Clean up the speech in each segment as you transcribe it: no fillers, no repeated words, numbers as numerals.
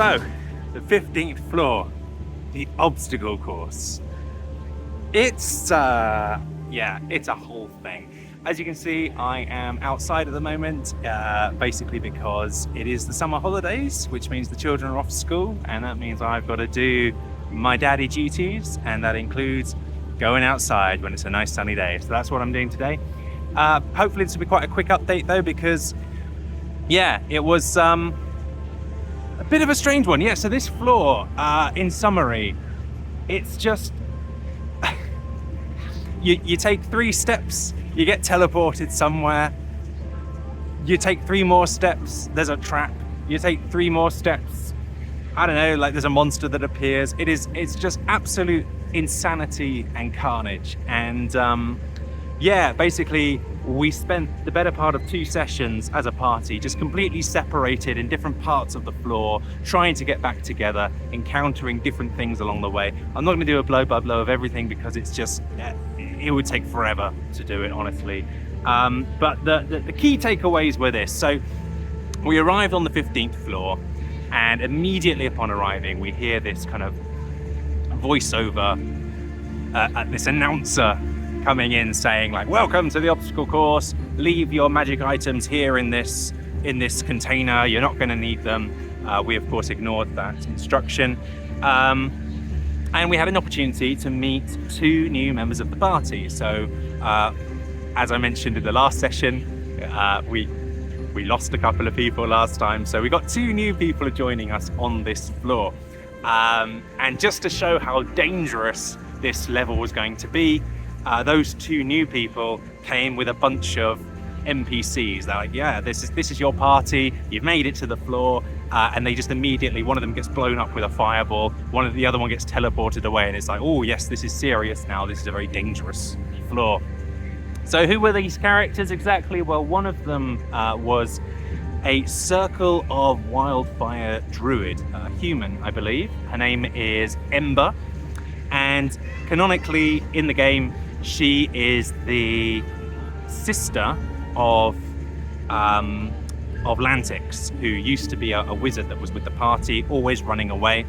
So, the 15th floor, the obstacle course. It's a whole thing. As you can see, I am outside at the moment, basically because it is the summer holidays, which means the children are off school, and that means I've got to do my daddy duties, and that includes going outside when it's a nice sunny day. So that's what I'm doing today. Hopefully this will be quite a quick update though, because it was a bit of a strange one. So this floor, in summary, it's just you take 3 steps, you get teleported somewhere. You take 3 more steps, there's a trap. You take 3 more steps, I don't know, like there's a monster that appears. It's just absolute insanity and carnage. And basically we spent the better part of 2 sessions as a party just completely separated in different parts of the floor, trying to get back together, encountering different things along the way. I'm not going to do a blow by blow of everything because it's just it would take forever to do it, honestly. But the key takeaways were this. So we arrived on the 15th floor, and immediately upon arriving we hear this kind of voiceover, this announcer coming in saying like, welcome to the obstacle course, leave your magic items here in this container, you're not going to need them. We of course ignored that instruction, and we had an opportunity to meet 2 new members of the party. So as I mentioned in the last session, we lost a couple of people last time, so we got 2 new people joining us on this floor, and just to show how dangerous this level was going to be, those 2 new people came with a bunch of NPCs. They're like, this is your party, you've made it to the floor, and they just immediately, one of them gets blown up with a fireball, the other one gets teleported away, and it's like, oh yes, this is serious now, this is a very dangerous floor. So who were these characters exactly? Well, one of them was a Circle of Wildfire druid, a human, I believe. Her name is Ember, and canonically in the game she is the sister of Lantix, who used to be a wizard that was with the party, always running away,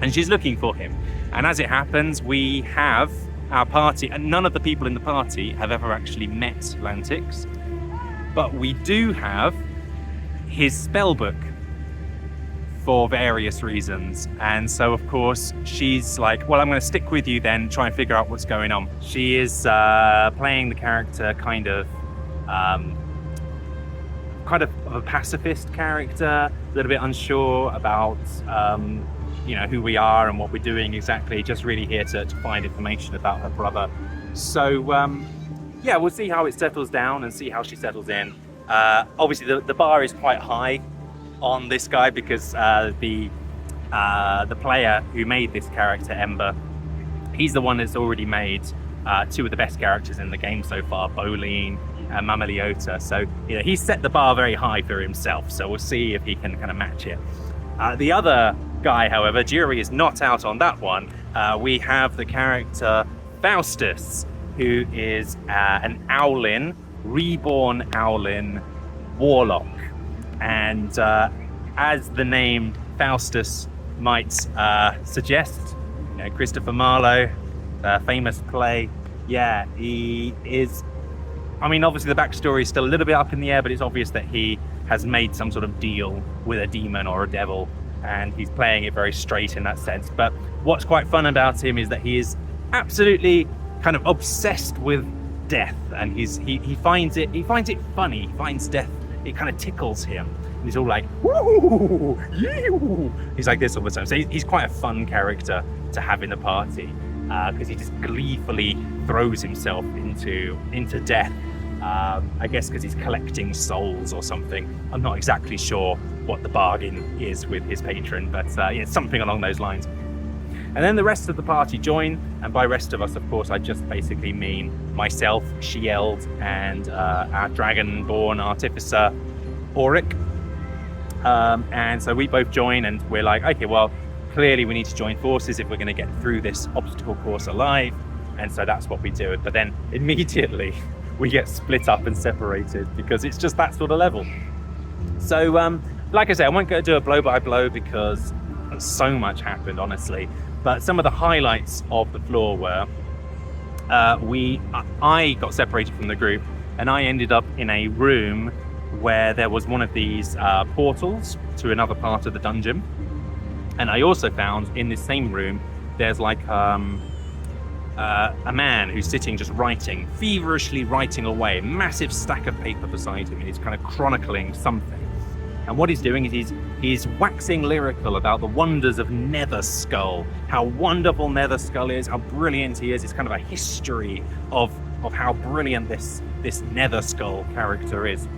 and she's looking for him. And as it happens, we have our party, and none of the people in the party have ever actually met Lantix, but we do have his spellbook for various reasons. And so of course she's like, well, I'm going to stick with you then, try and figure out what's going on. She is playing the character kind of a pacifist character, a little bit unsure about who we are and what we're doing exactly, just really here to find information about her brother. So we'll see how it settles down and see how she settles in. Obviously the bar is quite high on this guy because the player who made this character, Ember, he's the one that's already made 2 of the best characters in the game so far, Bolin and Mama Leota. So he's set the bar very high for himself, so we'll see if he can kind of match it. The other guy, however, jury is not out on that one. We have the character Faustus, who is an Owlin, reborn Owlin warlock. And as the name Faustus might suggest, Christopher Marlowe, famous play, he is, obviously the backstory is still a little bit up in the air, but it's obvious that he has made some sort of deal with a demon or a devil, and he's playing it very straight in that sense. But what's quite fun about him is that he is absolutely kind of obsessed with death, and he finds it funny. He finds death, it kind of tickles him, and he's all like, woo, you. He's like this all the time. So he's quite a fun character to have in the party, because he just gleefully throws himself into death. I guess because he's collecting souls or something. I'm not exactly sure what the bargain is with his patron, but it's something along those lines. And then the rest of the party join, and by rest of us, of course, I just basically mean myself, Shield, and our dragon-born artificer, Auric. And so we both join, and we're like, okay, well, clearly we need to join forces if we're going to get through this obstacle course alive. And so that's what we do. But then immediately we get split up and separated because it's just that sort of level. So like I said, I won't go do a blow by blow because so much happened, honestly. But some of the highlights of the floor were I got separated from the group, and I ended up in a room where there was one of these portals to another part of the dungeon. And I also found in this same room there's like a man who's sitting just writing, feverishly writing away, massive stack of paper beside him, and he's kind of chronicling something. And what he's doing is he's waxing lyrical about the wonders of Nether Skull, how wonderful Nether Skull is, how brilliant he is. It's kind of a history of how brilliant this Nether Skull character is.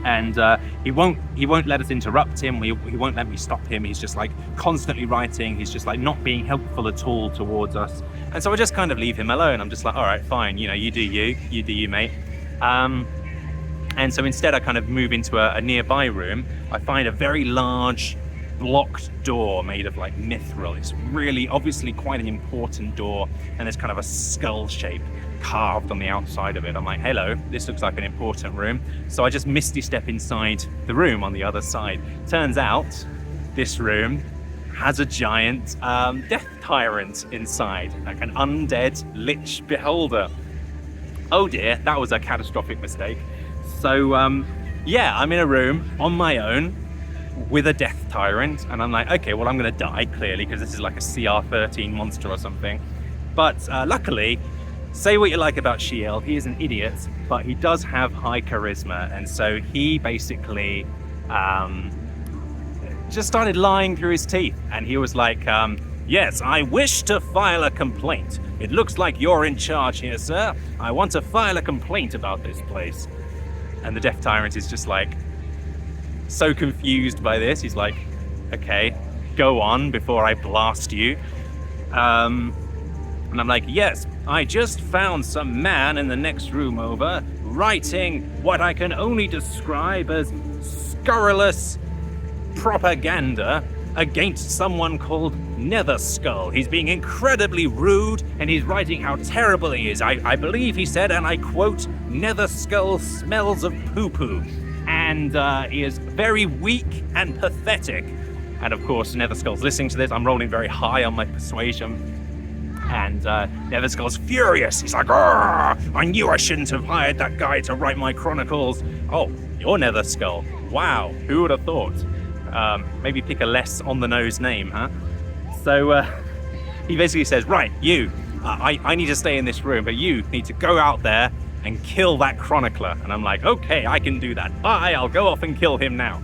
And he won't let us interrupt him. He won't let me stop him. He's just like constantly writing. He's just like not being helpful at all towards us. And so I just kind of leave him alone. I'm just like, all right, fine. You know, you do you, mate. And so instead I kind of move into a nearby room. I find a very large blocked door made of like mithril. It's really obviously quite an important door, and there's kind of a skull shape carved on the outside of it. I'm like, hello, this looks like an important room. So I just misty step inside the room on the other side. Turns out this room has a giant death tyrant inside, like an undead lich beholder. Oh dear, that was a catastrophic mistake. So yeah, I'm in a room on my own with a death tyrant, and I'm like, okay, well, I'm gonna die clearly because this is like a CR13 monster or something. But luckily, say what you like about Shield, he is an idiot, but he does have high charisma, and so he basically just started lying through his teeth, and he was like, yes, I wish to file a complaint. It looks like you're in charge here, sir. I want to file a complaint about this place. And the Death Tyrant is just like so confused by this. He's like, okay, go on before I blast you. And I'm like, yes, I just found some man in the next room over writing what I can only describe as scurrilous propaganda against someone called Nether Skull. He's being incredibly rude, and he's writing how terrible he is. I believe he said, and I quote, Nether Skull smells of poo-poo, and he is very weak and pathetic. And of course, Nether Skull's listening to this. I'm rolling very high on my persuasion, and Nether Skull's furious. He's like, I knew I shouldn't have hired that guy to write my chronicles. Oh, you're Nether Skull. Wow, who would have thought? Maybe pick a less on-the-nose name, huh? So he basically says, right, you, I need to stay in this room, but you need to go out there and kill that chronicler. And I'm like, okay, I can do that. Bye, I'll go off and kill him now.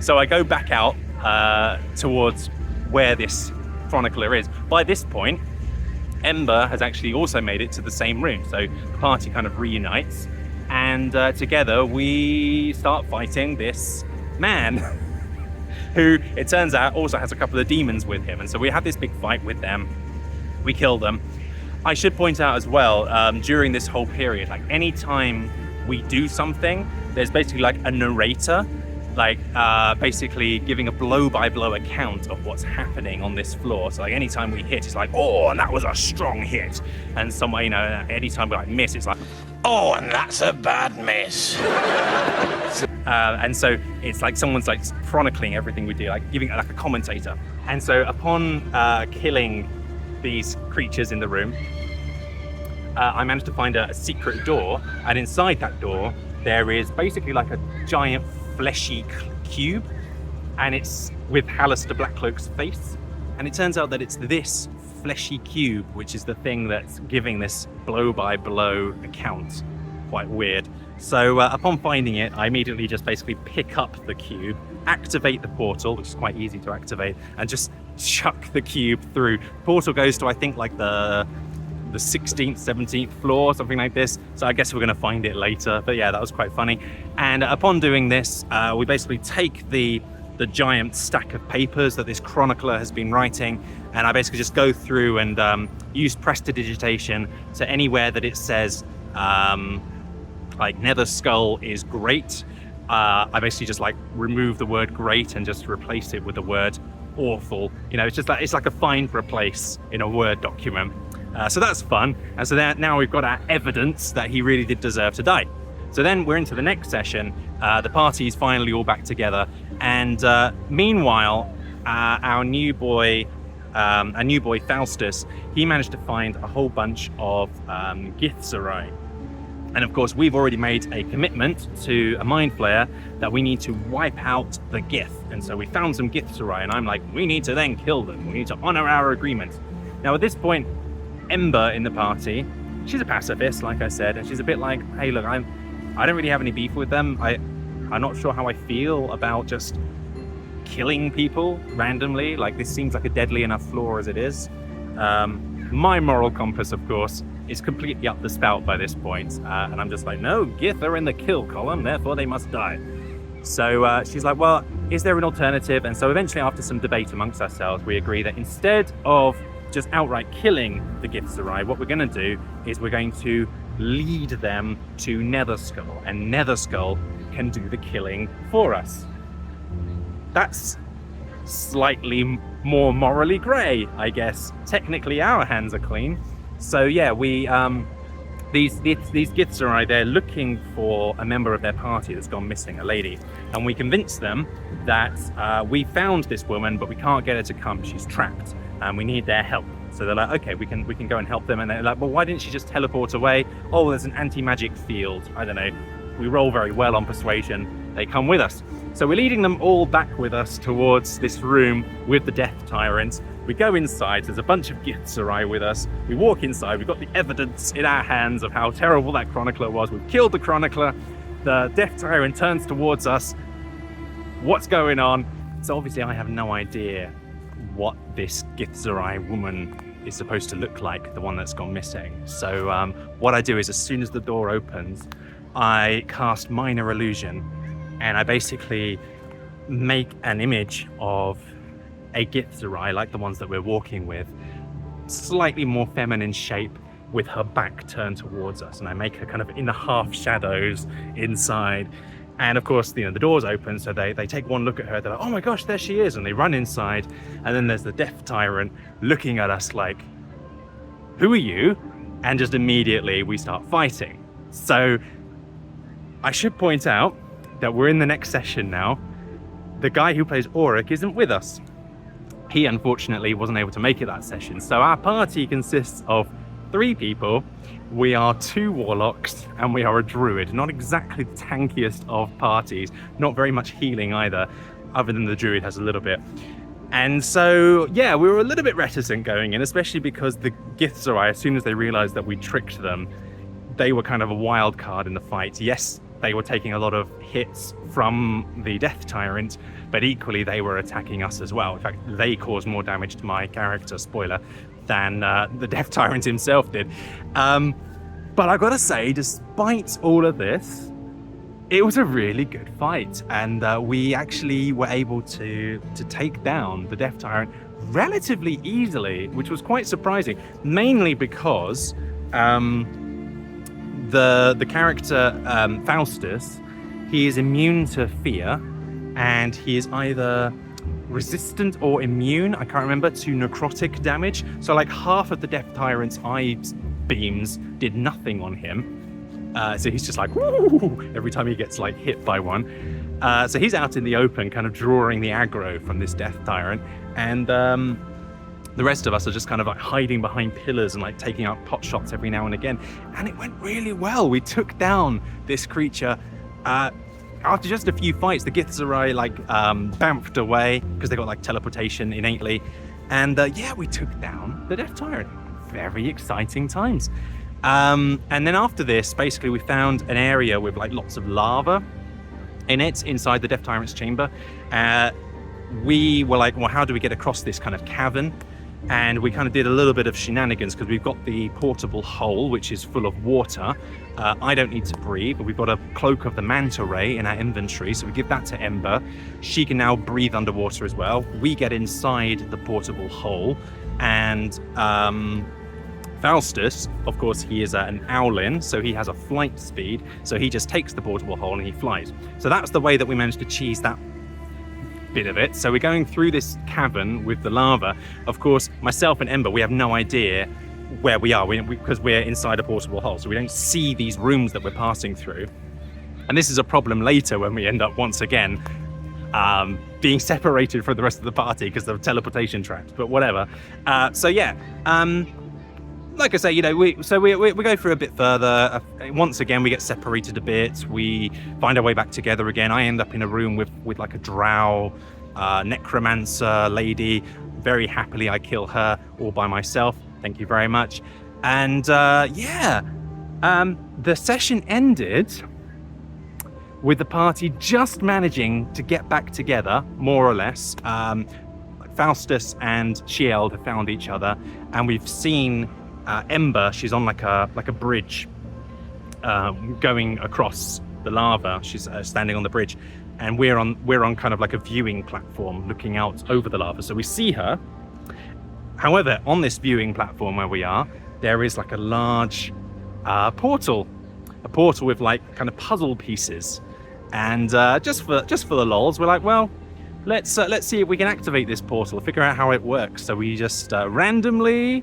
So I go back out towards where this chronicler is. By this point, Ember has actually also made it to the same room. So the party kind of reunites, and together we start fighting this man who, it turns out, also has a couple of demons with him. And so we have this big fight with them. We kill them. I should point out as well, during this whole period, like anytime we do something, there's basically like a narrator, like basically giving a blow-by-blow account of what's happening on this floor. So like anytime we hit, it's like, oh, and that was a strong hit. And somewhere, you know, anytime we like miss, it's like, oh, and that's a bad miss. And so it's like someone's like chronicling everything we do, like giving it like a commentator. And so upon killing these creatures in the room, I managed to find a secret door, and inside that door there is basically like a giant fleshy cube, and it's with Hallister Blackcloak's face. And it turns out that it's this fleshy cube which is the thing that's giving this blow-by-blow account. Quite weird. So upon finding it, I immediately just basically pick up the cube, activate the portal, which is quite easy to activate, and just chuck the cube through. Portal goes to, I think, like the 16th, 17th floor, something like this. So I guess we're going to find it later. But yeah, that was quite funny. And upon doing this, we basically take the giant stack of papers that this chronicler has been writing, and I basically just go through and use prestidigitation to anywhere that it says like Nether Skull is great. I basically just like remove the word great and just replace it with the word awful. You know, it's just like, it's like a find replace in a Word document. So that's fun. And so now we've got our evidence that he really did deserve to die. So then we're into the next session. The party is finally all back together, and meanwhile, our new boy Faustus, he managed to find a whole bunch of Githzerai. And of course, we've already made a commitment to a mind flayer that we need to wipe out the Gith. And so we found some Githzerai, and I'm like, we need to then kill them. We need to honor our agreement. Now at this point, Ember in the party, she's a pacifist, like I said, and she's a bit like, hey, look, I don't really have any beef with them. I'm not sure how I feel about just killing people randomly. Like, this seems like a deadly enough flaw as it is. My moral compass, of course, is completely up the spout by this point, and I'm just like, no, Gith are in the kill column, therefore they must die. So she's like, well, is there an alternative? And so eventually, after some debate amongst ourselves, we agree that instead of just outright killing the Githzerai, what we're going to do is we're going to lead them to Netherskull, and Netherskull can do the killing for us. That's slightly more morally grey, I guess. Technically, our hands are clean. So yeah, we these Githzerai, they're looking for a member of their party that's gone missing, a lady, and we convince them that we found this woman, but we can't get her to come. She's trapped, and we need their help. So they're like, okay, we can go and help them. And they're like, well, why didn't she just teleport away? Oh, there's an anti-magic field. I don't know. We roll very well on persuasion. They come with us. So we're leading them all back with us towards this room with the Death Tyrant. We go inside, there's a bunch of Githzerai with us. We walk inside, we've got the evidence in our hands of how terrible that Chronicler was. We've killed the Chronicler. The Death Tyrant turns towards us. What's going on? So obviously I have no idea what this Githzerai woman is supposed to look like, the one that's gone missing. So what I do is, as soon as the door opens, I cast Minor Illusion, and I basically make an image of a Githzerai, like the ones that we're walking with, slightly more feminine shape, with her back turned towards us, and I make her kind of in the half shadows inside. And of course, the doors open, so they take one look at her, they're like, oh my gosh, there she is, and they run inside. And then there's the Death Tyrant looking at us like, who are you? And just immediately we start fighting. So I should point out that we're in the next session now. The guy who plays Auric isn't with us. He unfortunately wasn't able to make it that session. So our party consists of 3 people. We are 2 warlocks and we are a druid. Not exactly the tankiest of parties. Not very much healing either, other than the druid has a little bit. And so, yeah, we were a little bit reticent going in, especially because the Githzerai, as soon as they realized that we tricked them, they were kind of a wild card in the fight. Yes, they were taking a lot of hits from the Death Tyrant, but equally they were attacking us as well. In fact, they caused more damage to my character, spoiler, than the Death Tyrant himself did. But I gotta say, despite all of this, it was a really good fight, and we actually were able to take down the Death Tyrant relatively easily, which was quite surprising, mainly because the character Faustus, he is immune to fear, and he is either resistant or immune, I can't remember, to necrotic damage. So like half of the Death Tyrant's eye beams did nothing on him. So he's just like, woo, every time he gets like hit by one. So he's out in the open, kind of drawing the aggro from this Death Tyrant. And the rest of us are just kind of like hiding behind pillars and like taking out pot shots every now and again. And it went really well. We took down this creature. After just a few fights, the Githzerai like bamfed away because they got like teleportation innately. And yeah, we took down the Death Tyrant. Very exciting times. And then after this, basically we found an area with like lots of lava in it, inside the Death Tyrant's chamber. We were like, well, how do we get across this kind of cavern? And we kind of did a little bit of shenanigans because we've got the portable hole, which is full of water. I don't need to breathe, but we've got a Cloak of the Manta Ray in our inventory, so we give that to Ember. She can now breathe underwater as well. We get inside the portable hole, and Faustus, of course, he is an owlin, so he has a flight speed, so he just takes the portable hole and he flies. So that's the way that we managed to cheese that bit of it. So we're going through this cavern with the lava. Of course, myself and Ember, we have no idea where we are because we're inside a portable hole, so we don't see these rooms that we're passing through. And this is a problem later when we end up once again being separated from the rest of the party because of teleportation traps, but whatever. So yeah, like I say, you know, we go through a bit further. Once again, we get separated a bit. We find our way back together again. I end up in a room with like a drow necromancer lady. Very happily, I kill her all by myself. Thank you very much. And yeah, the session ended with the party just managing to get back together, more or less. Faustus and Shield have found each other, and we've seen Ember. She's on like a bridge going across the lava. She's standing on the bridge, and we're on kind of like a viewing platform looking out over the lava. So we see her. However, on this viewing platform where we are, there is like a large portal, a portal with like kind of puzzle pieces. And just for the lols, we're like, well, let's see if we can activate this portal, figure out how it works. So we just randomly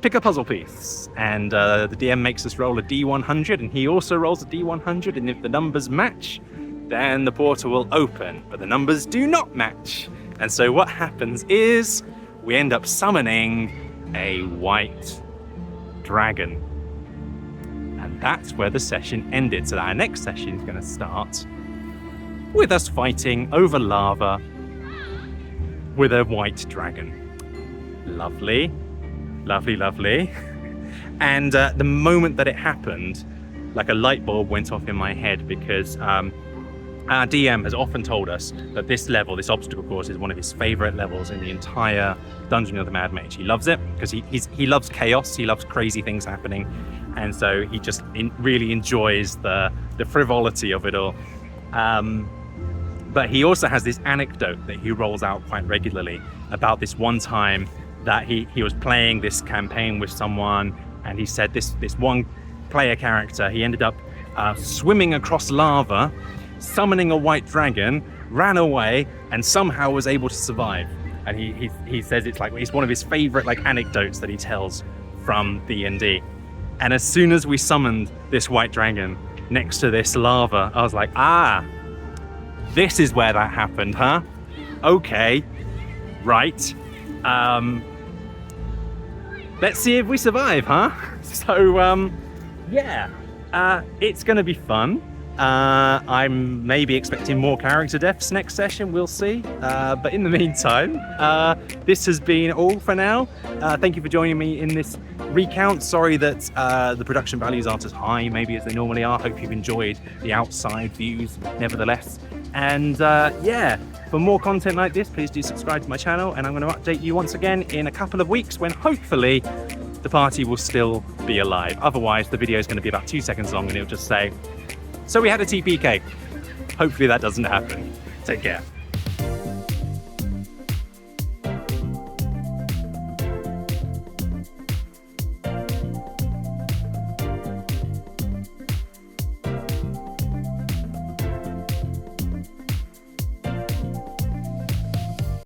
pick a puzzle piece, and the DM makes us roll a D100, and he also rolls a D100, and if the numbers match, then the portal will open, but the numbers do not match. And so what happens is we end up summoning a white dragon. And that's where the session ended. So our next session is going to start with us fighting over lava with a white dragon. Lovely, lovely, lovely. And the moment that it happened, like a light bulb went off in my head, because our DM has often told us that this level, this obstacle course, is one of his favorite levels in the entire Dungeon of the Mad Mage. He loves it because he loves chaos, he loves crazy things happening, and so he just really enjoys the frivolity of it all. But he also has this anecdote that he rolls out quite regularly about this one time that he was playing this campaign with someone, and he said this one player character, he ended up swimming across lava, summoning a white dragon, ran away, and somehow was able to survive. And he says it's one of his favorite like anecdotes that he tells from D&D. And as soon as we summoned this white dragon next to this lava, I was like, this is where that happened, huh? Okay, right. Let's see if we survive, huh? So, yeah, it's gonna be fun. I'm maybe expecting more character deaths next session, we'll see. But in the meantime, this has been all for now. Thank you for joining me in this recount. Sorry that the production values aren't as high maybe as they normally are. Hope you've enjoyed the outside views nevertheless. And yeah, for more content like this, please do subscribe to my channel, and I'm going to update you once again in a couple of weeks when hopefully the party will still be alive. Otherwise, the video is going to be about 2 seconds long and it'll just say, so we had a TPK. Hopefully that doesn't happen. Take care.